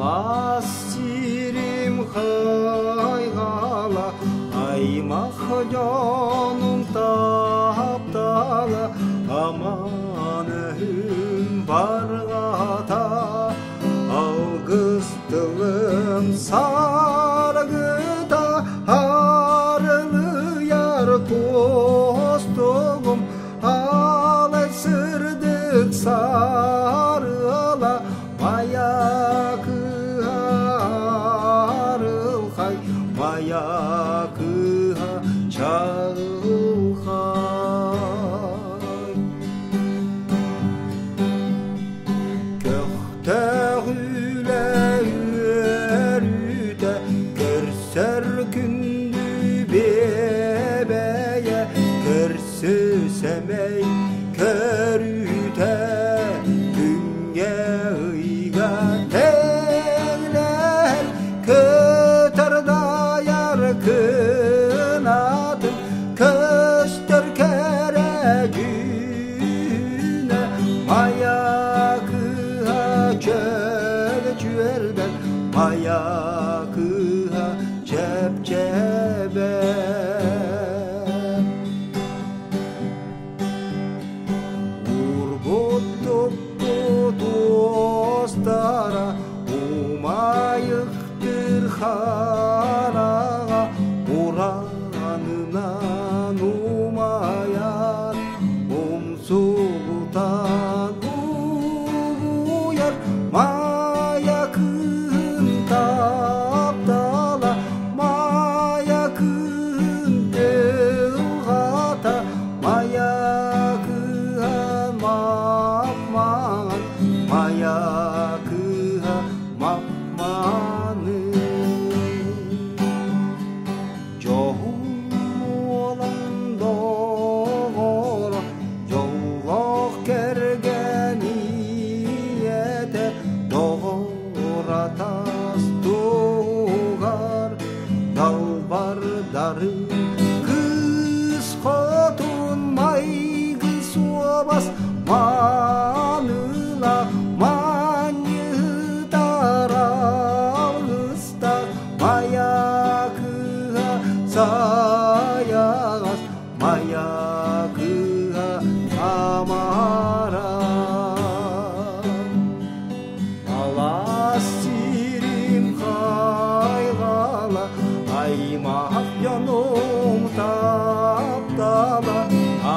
Аласирим хайгала, аймақ жаным таптала, аманым барғата, алғыстылым сарғыта, арылы яр достығым, алай сырдық сарыла, маякы арылхай, маякы чарылхай. Көкте хүле өрүте, көрсөр күнді бебeye, көрсөсемей көрүте, күнге ыйга теңлер, көтөр даяр кынатын, көстөр керегүне, маякыға чөл чөлбен, маякыға чеп-чебен. Достара, умайықтыр хараға, ұранынан умаяр, омсуғутан ұғуяр, маякын таптала, маякын тылғата, маякын мамман, маякыға мамманы. Жоғылан доғыр, жоғақ керген иеті, доғыра тас туғар, далбардары қыз қотын майғы суабас, маныла маньытар алыста, маякыға саягас, маякыға амара. Аласирим хайгала, аймақ жаным таптала,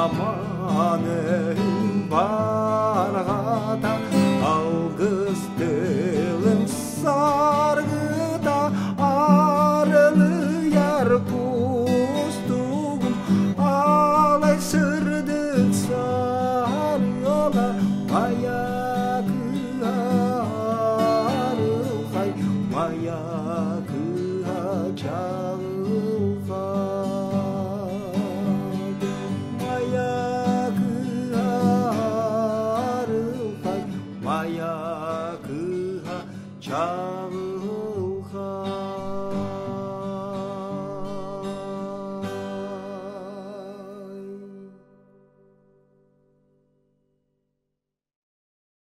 аманым барғата, алғыстылым сарғыта, арылы яр достығым, алай сырдық сарыла, маякыға арылхай, маякыға чарылхай. Маякыға арылхай, маякыға чарылхай.